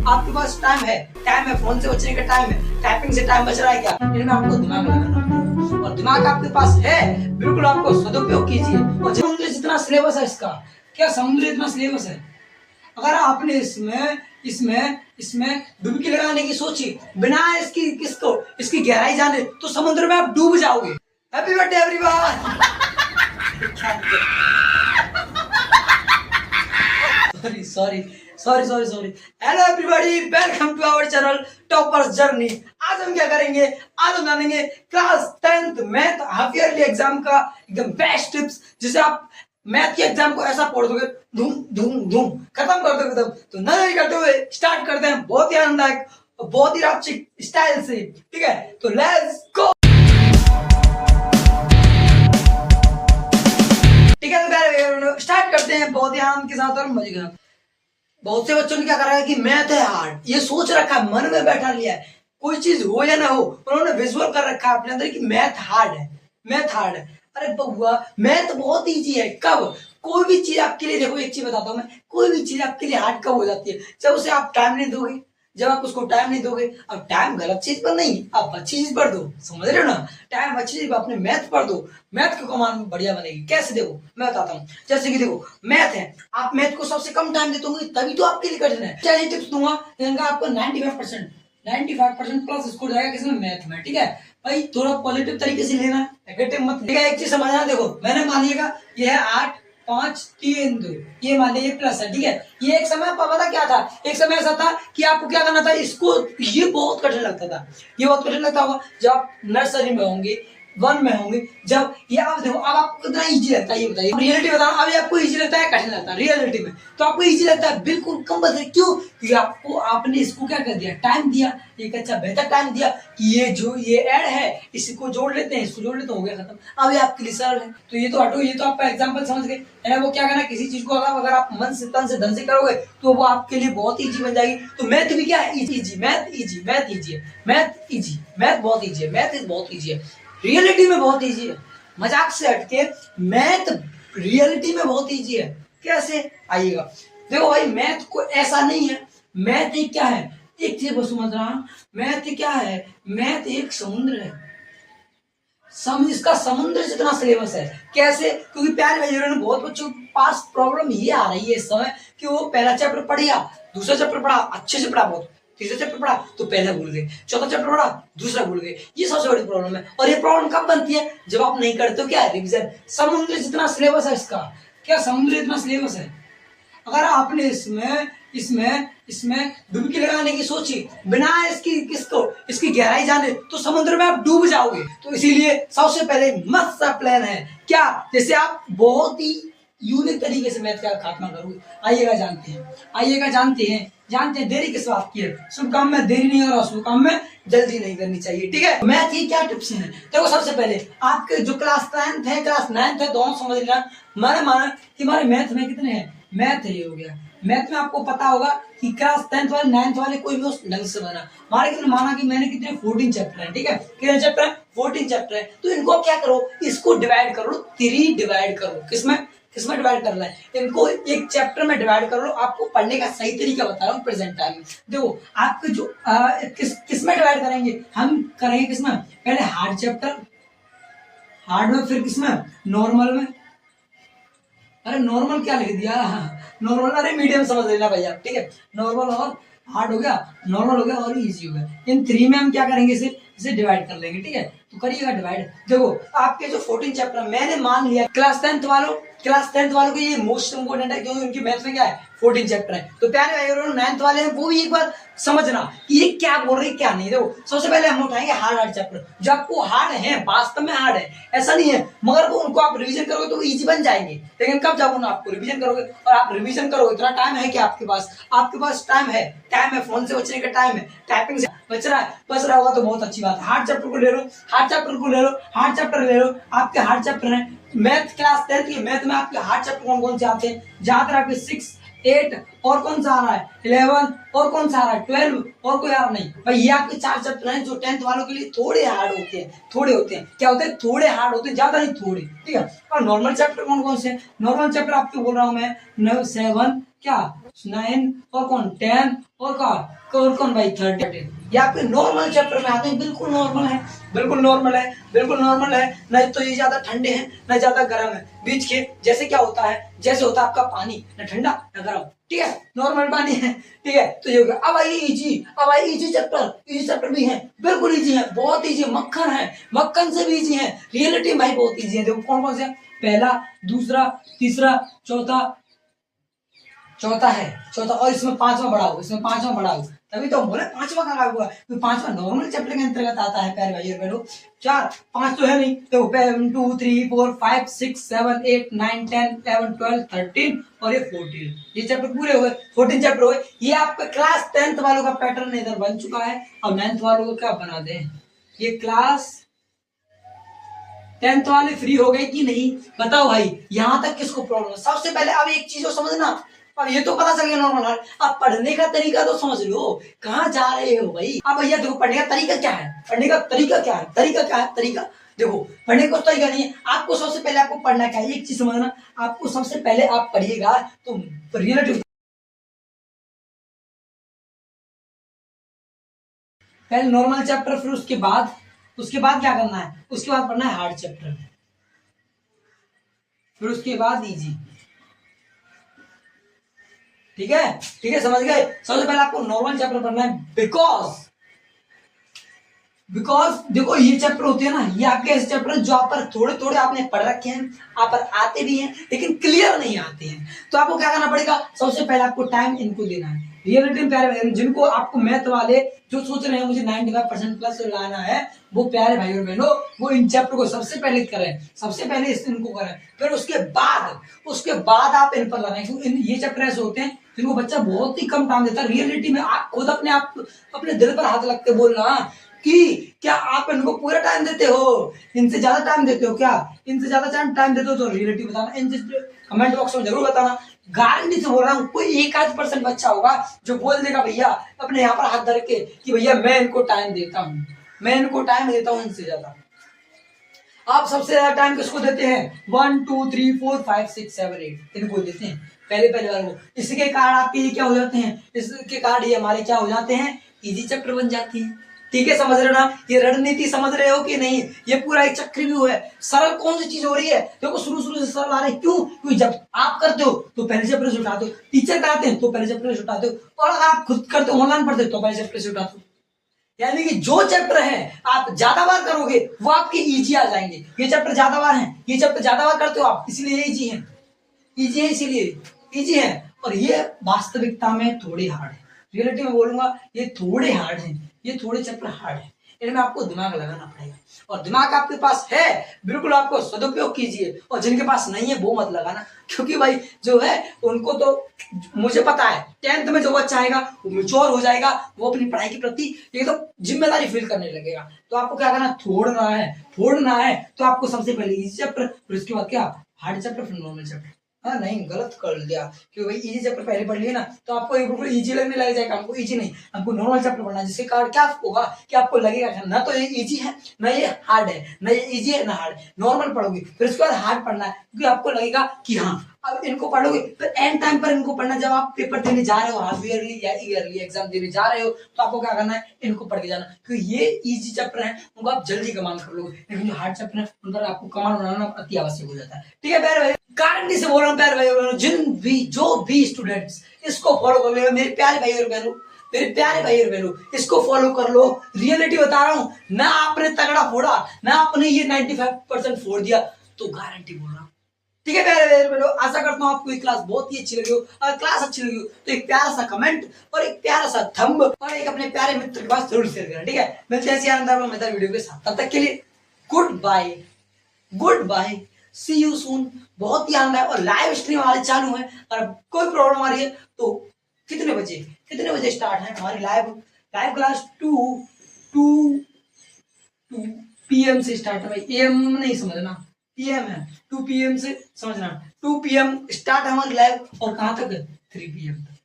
आपके पास टाइम है, फोन से बचने का टाइम है, टाइपिंग से टाइम बच रहा है क्या? इनमें आपको दिमाग लगाना पड़ेगा और दिमाग आपके पास है, बिल्कुल आपको सदुपयोग कीजिए। और समुद्र जितना सिलेबस है इसका, क्या समुद्र इतना सिलेबस है? अगर आपने इसमें इसमें इसमें डुबकी लगाने की सोची बिना इसकी गहराई जाने, तो समुद्र में आप डूब जाओगे। Happy birthday everyone. Sorry sorry sorry sorry sorry. Hello everybody, welcome to our channel toppers journey. आज हम क्या करेंगे? आज हम जानेंगे class 10th math half yearly exam का एकदम बेस्ट टिप्स, जिसे आप मैथ के एग्जाम को ऐसा पढ़ दोगे, धूम धूम धूम खत्म कर दोगे। तब तो नजर करते हुए स्टार्ट करते हैं बहुत ही आनंददायक और बहुत ही रापचिक स्टाइल से। ठीक है, तो लेट्स गो। ठीक है, तो स्टार्ट करते हैं बहुत ही आनंद के साथ और मजे के साथ। बहुत से बच्चों ने क्या करा है कि मैथ है हार्ड, ये सोच रखा है, मन में बैठा लिया है, कोई चीज हो या ना हो, उन्होंने विजुअल कर रखा है अपने अंदर कि मैथ हार्ड है, मैथ हार्ड है। अरे बउआ, मैथ बहुत इजी है। कब? कोई भी चीज आपके लिए, देखो एक चीज बताता हूँ मैं, कोई भी चीज आपके लिए हार्ड कब हो जाती है? जब उसे आप टाइम नहीं दोगे, जब आप उसको टाइम नहीं दोगे। अब टाइम गलत चीज पर नहीं, आप अच्छी चीज पर दो, समझ रहे हो ना? टाइम अच्छी चीज अपने मैथ पर दो, मैथ की कमांड बढ़िया बनेगी। कैसे? देखो मैं बताता हूँ। जैसे कि देखो मैथ है, आप मैथ को सबसे कम टाइम देते होंगे, तभी तो आपके लिए कठिन है। चलिए टिप्स दूंगा, इनका आपको 95% प्लस स्कोर जाएगा किसमें? मैथ में। ठीक है भाई, थोड़ा पॉजिटिव तरीके से लेना, नेगेटिव मत। ठीक है, एक चीज समझना, देखो मैंने मान लिया ये है 8 5 3 2, ये मान लिया ये प्लस है। ठीक है, ये एक समय पता क्या था, एक समय ऐसा था कि आपको क्या करना था, इसको, ये बहुत कठिन लगता था, ये बहुत कठिन लगता होगा जब आप नर्सरी में होंगे, 1 में होंगे, जब ये आप देखो, अब आपको कितना इजी लगता है ये बताइए। रियलिटी बताओ, अभी आपको इजी लगता है कठिन लगता है? रियलिटी में तो आपको इजी लगता है, बिल्कुल कंपल्सरी। क्यों? क्योंकि आपने इसको क्या कर दिया, टाइम दिया, एक अच्छा बेहतर टाइम दिया कि ये ऐड है, इसको जोड़ लेते हैं, इसको जोड़ लेते हैं, हो गया खत्म। अब ये आपके लिए सरल है। तो ये तो हटो, ये तो आपका एग्जाम्पल समझ गए है ना। वो क्या करना, किसी चीज को अगर आप मन से, तन से, धन से करोगे तो वो आपके लिए बहुत इजी बन जाएगी। तो मैथ भी क्या है, easy. Math easy, math easy है, मैथ इजी, मैथ बहुत इजी है, मैथ इज बहुत इजी है, रियलिटी में बहुत इजी है। मजाक से हटके मैथ रियलिटी में बहुत इजी है। कैसे? आइएगा, देखो भाई, मैथ को ऐसा नहीं है, मैथ एक क्या है, एक चीज को समझ रहा, मैथ क्या है, मैथ एक समुद्र है। इसका समुद्र जितना सिलेबस है। कैसे? क्योंकि प्यारे भाइयों ने बहुत बच्चों के पास प्रॉब्लम ये आ रही है इस समय कि वो पहला चैप्टर पढ़ गया, दूसरा चैप्टर पढ़ा, अच्छे से पढ़ा, बहुत, तीसरा चैप्टर पढ़ा तो पहला भूल गए, चौथा चैप्टर पढ़ा दूसरा भूल गए। ये सबसे बड़ी प्रॉब्लम है। और ये प्रॉब्लम कब बनती है? जब आप नहीं करते हो क्या, रिवीजन। समुद्र जितना सिलेबस है इसका, क्या समुद्र इतना सिलेबस है? अगर आपने इसमें डुबकी लगाने की सोची बिना इसकी गहराई जाने, तो समुद्र में आप डूब जाओगे। तो इसीलिए सबसे पहले मस्त सा प्लान है क्या, जैसे आप बहुत ही यूनिक तरीके से मैथ का खात्मा करोगे। आइएगा जानते हैं देरी किस बात की है। शुभ काम में देरी नहीं हो रहा, शुभ काम में जल्दी नहीं करनी चाहिए। ठीक है, मैथ की क्या टिप्स हैं? देखो सबसे पहले आपके जो क्लास 10th है, क्लास 9th है, दोनों समझ लेना। मैंने माना कि हमारे मैथ में कितने हैं, मैथ है ये हो गया। मैथ में आपको पता होगा कि क्लास 10th वाले 9th वाले कोई भी उस ढंग से बना। हमारे कितने माना कि मैंने कितने 14 चैप्टर है। ठीक है, कितने चैप्टर है? 14 चैप्टर है। तो इनको क्या करो, इसको डिवाइड करो, 3 डिवाइड करो। किसमें डिवाइड करना है? इनको एक चैप्टर में डिवाइड कर लो। आपको पढ़ने का सही तरीका बता रहा हूँ प्रेजेंट टाइम में। देखो आपके जो किसमें डिवाइड करेंगे, हम करेंगे किसमें, पहले हार्ड चैप्टर, हार्ड में, फिर किसमें, नॉर्मल में। अरे नॉर्मल क्या लिख दिया, नॉर्मल, अरे मीडियम समझ लेना भैया। ठीक है, नॉर्मल और हार्ड हो गया, नॉर्मल हो गया और इजी हो गया। इन 3 में हम क्या करेंगे, इसे डिवाइड कर लेंगे। ठीक है, तो करिएगा डिवाइड। देखो आपके जो 14 चैप्टर, मैंने मान लिया क्लास 10th वालों के ये मोस्ट इंपोर्टेंट है, क्योंकि उनकी मैथ में क्या है, 14 चैप्टर है। तो प्यारे भाई 9th वाले हैं, वो भी एक बार समझना कि ये क्या बोल रहे क्या नहीं। देखो सबसे पहले हम उठाएंगे हार्ड चैप्टर, जो आपको हार्ड है, वास्तव में हार्ड है, ऐसा नहीं है, मगर उनको आप रिवीजन करोगे तो इजी बन जाएंगे। लेकिन कब, जब उन्हें आपको रिवीजन करोगे, और आप रिवीजन करोगे, इतना टाइम है कि आपके पास टाइम है, फोन से बचने का टाइम है, टाइपिंग से बच रहा होगा तो बहुत अच्छी बात है। हार्ड चैप्टर ले लो, हार्ड चैप्टर ले लो। आपके हार्ड चैप्टर है मैथ, क्लास 10th की मैथ में आपके हार्ड चैप्टर कौन कौन से आते हैं? जहां तक आपके 6 8 और कौन सा आ रहा है 11 और कौन सा आ रहा है 12 और कोई आ रहा नहीं भाई। ये आपके 4 चैप्टर हैं जो 10th वालों के लिए थोड़े हार्ड होते हैं, थोड़े होते हैं। क्या होते हैं? थोड़े हार्ड होते हैं, ज्यादा नहीं थोड़े, ठीक है। और नॉर्मल चैप्टर कौन कौन से? नॉर्मल चैप्टर आपको बोल रहा हूँ मैं 7 क्या 9 और कौन 10 और कौन भाई 13। ये आपके नॉर्मल चैप्टर में आते हैं, बिल्कुल नॉर्मल है, बिल्कुल नॉर्मल है, बिल्कुल नॉर्मल है। न तो ये ज्यादा ठंडे हैं न ज्यादा गर्म है, बीच के। जैसे क्या होता है, जैसे होता है आपका पानी, न ठंडा न गर्म, ठीक है, नॉर्मल पानी है, ठीक है। तो ये हो गया। अब आइए इजी, अब आइए इजी चैप्टर। इजी चैप्टर भी है, बिल्कुल इजी है, बहुत इजी है, मक्खन है, मक्खन से भी इजी है। रियलिटी भाई बहुत इजी है। देखो कौन कौन से? पहला, दूसरा, तीसरा, चौथा है, चौथा। और इसमें पांचवा बड़ा हो, इसमें पांचवा बड़ा हो, तभी तो बोले पांचवा कहाँ हुआ। तो पांचवा नॉर्मल चैप्टर के अंतर्गत आता है प्यारे भाई और बहनों। 4 5 तो है नहीं, तो 1 2 3 4 5 6 7 8 9 10 11 12 13 और ये 14। ये चैप्टर पूरे हो गए, 14 चैप्टर हो गए। ये आपका क्लास 10th वालों का पैटर्न इधर बन चुका है। अब 9th वालों को क्या बना दे? ये क्लास 10th वाले फ्री हो गए कि नहीं बताओ भाई। यहां तक किसको प्रॉब्लम है? सबसे पहले अब एक चीज समझना, अब ये तो पता चल गया नॉर्मल हार्ट। अब पढ़ने का तरीका तो समझ लो, कहाँ जा रहे हो भाई। अब भैया देखो पढ़ने का तरीका क्या है, पढ़ने का तरीका क्या है, तरीका क्या है, तरीका देखो। पढ़ने का तरीका नहीं है, आपको सबसे पहले आपको पढ़ना क्या है, एक चीज समझना। आपको सबसे पहले आप पढ़िएगा तो रिलेटिव, पहले नॉर्मल चैप्टर, फिर उसके बाद क्या करना है, उसके बाद पढ़ना है हार्ड चैप्टर, फिर उसके बाद इजी, ठीक है, ठीक है, समझ गए। सबसे पहले आपको नॉर्मल चैप्टर पढ़ना है, बिकॉज देखो ये चैप्टर होते हैं ना, ये आपके ऐसे चैप्टर जो आप पर थोड़े थोड़े आपने पढ़ रखे हैं, आप पर आते भी हैं लेकिन क्लियर नहीं आते हैं। तो आपको क्या करना पड़ेगा, सबसे पहले आपको टाइम इनको देना है। रियलिटी में प्यारे जिनको आपको मैथ वाले जो सोच रहे हैं मुझे 95% प्लस लाना है, वो प्यारे भाई और बहनों वो इन चैप्टर को सबसे पहले करें, सबसे पहले इनको करें, फिर उसके बाद आप इन पर लगाएं। क्योंकि ये चैप्टर ऐसे होते हैं जिनको बच्चा बहुत ही कम टाइम देता है। रियलिटी में आप खुद अपने दिल पर हाथ रख के बोलना कि क्या आप इनको पूरा टाइम देते हो, इनसे ज्यादा टाइम देते हो क्या, इनसे ज्यादा टाइम देते हो तो रियलिटी बताना, इनसे कमेंट बॉक्स में जरूर बताना। गारंटी से बोल रहा हूँ, कोई 1-8% बच्चा होगा जो बोल देगा भैया अपने यहाँ पर हाथ धर के कि भैया मैं इनको टाइम देता हूँ, मैं इनको टाइम देता हूँ इनसे ज्यादा। आप सबसे ज्यादा टाइम किसको देते हैं? 1 2 3 4 5 6 7 8 इनको देते हैं, पहले वाले को। इसके कारण आपके ये क्या हो जाते हैं, इसके कारण ये हमारे क्या हो जाते हैं, इजी चैप्टर बन जाते हैं। ठीक है, समझ रहे हो ना? ये रणनीति समझ रहे हो कि नहीं? ये पूरा एक चक्रव्यूह है। सरल कौन सी चीज हो रही है, देखो शुरू से सरल आ रही है। क्यों? क्योंकि जब आप करते हो तो पहले चैप्टर से उठाते हो, टीचर कराते हैं तो पहले चैप्टर से उठाते हो, और अगर आप खुद करते हो ऑनलाइन पढ़ते हो तो पहले चैप्टर से उठाते हो। यानी कि जो चैप्टर है आप ज्यादा बार करोगे वो आपके इजी आ जाएंगे। ये चैप्टर ज्यादा बार है, ये चैप्टर ज्यादा बार करते हो आप, इसलिए ये इजी है, इजी है, इसीलिए इजी है। और ये वास्तविकता में थोड़ी हार्ड है। रियलिटी में बोलूंगा ये थोड़े हार्ड है, ये थोड़े चैप्टर हार्ड है। इनमें आपको दिमाग लगाना पड़ेगा, और दिमाग आपके पास है बिल्कुल आपको सदुपयोग कीजिए, और जिनके पास नहीं है वो मत लगाना। क्योंकि भाई जो है उनको तो मुझे पता है 10th में जो बच्चा आएगा वो मैच्योर हो जाएगा, वो अपनी पढ़ाई के प्रति एकदम जिम्मेदारी फील करने लगेगा। तो आपको क्या करना, फोड़ना है तो आपको सबसे पहले इजी चैप्टर, फिर उसके बाद क्या हार्ड चैप्टर, फिर नॉर्मल चैप्टर। हाँ नहीं, गलत कर दिया, क्योंकि भाई इजी चैप्टर पहले पढ़ लिए ना तो आपको ये बिल्कुल इजी लगने लग जाएगा। हमको इजी नहीं, हमको नॉर्मल चैप्टर पढ़ना है, जिसके कारण क्या होगा कि आपको लगेगा ना तो ये इजी है ना ये हार्ड है, ना ये इजी है ना हार्ड। नॉर्मल पढ़ोगे फिर उसके बाद हार्ड पढ़ना है, क्योंकि आपको लगेगा कि हाँ अब इनको पढ़ोगे, फिर एंड टाइम पर इनको पढ़ना। जब आप पेपर देने जा रहे हो, हाफ ईयरली या ईयरली एग्जाम देने जा रहे हो, तो आपको क्या करना है, इनको पढ़ के जाना। क्योंकि ये इजी चैप्टर है उनको आप जल्दी कमांड कर लोगे, लेकिन जो हार्ड चैप्टर है उन पर आपको कमांड बनाना अति आवश्यक हो जाता है। ठीक है प्यारे भाई, गारंटी से बोल रहा हूँ प्यारे भाई और जो भी स्टूडेंट्स इसको फॉलो कर लो, मेरे प्यारे भाई और बहनों, मेरे प्यारे भाई और बहनों, इसको फॉलो कर लो। रियलिटी बता रहा हूँ ना, आपने तगड़ा फोड़ा ना, आपने ये 95% फोड़ दिया तो गारंटी बोल रहा हूँ। ठीक है प्यारे भाई और बहनों, आशा करता हूँ आपको ये क्लास बहुत ही अच्छी लगी हो। अगर क्लास अच्छी लगी हो तो एक प्यारा सा कमेंट और एक प्यारा सा थंब और एक अपने प्यारे मित्र के पास जरूर शेयर करना। ठीक है, मिलते हैं ऐसी आनंददायक वीडियो के साथ, तब तक के लिए goodbye, goodbye, see you soon. बहुत ही आनंद है, और लाइव स्ट्रीम हमारे चालू है। अगर कोई प्रॉब्लम आ रही है तो कितने बजे स्टार्ट है हमारी लाइव क्लास? 2 PM से स्टार्ट है भाई, AM नहीं समझना, PM है, 2 PM से समझना। 2 PM स्टार्ट है हमारी लाइव, और कहाँ तक है 3 PM तक।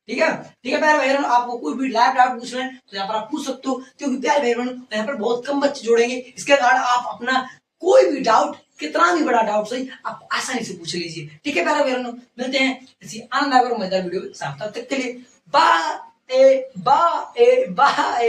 ठीक है, ठीक है प्यारे भाई बहनों, आपको कोई भी लाइव डाउट पूछना है तो यहाँ पर आप पूछ सकते हो, क्योंकि प्यारे भाई बहनों यहाँ पर बहुत कम बच्चे जुड़ेंगे, इसके कारण आप अपना कोई भी डाउट, कितना भी बड़ा डाउट सही, आप आसानी से पूछ लीजिए। ठीक है प्यारे भाई बहनों, मिलते हैं इसी आनंद और मजेदार वीडियो के साथ, तब तक के लिए बाय बाय बाय।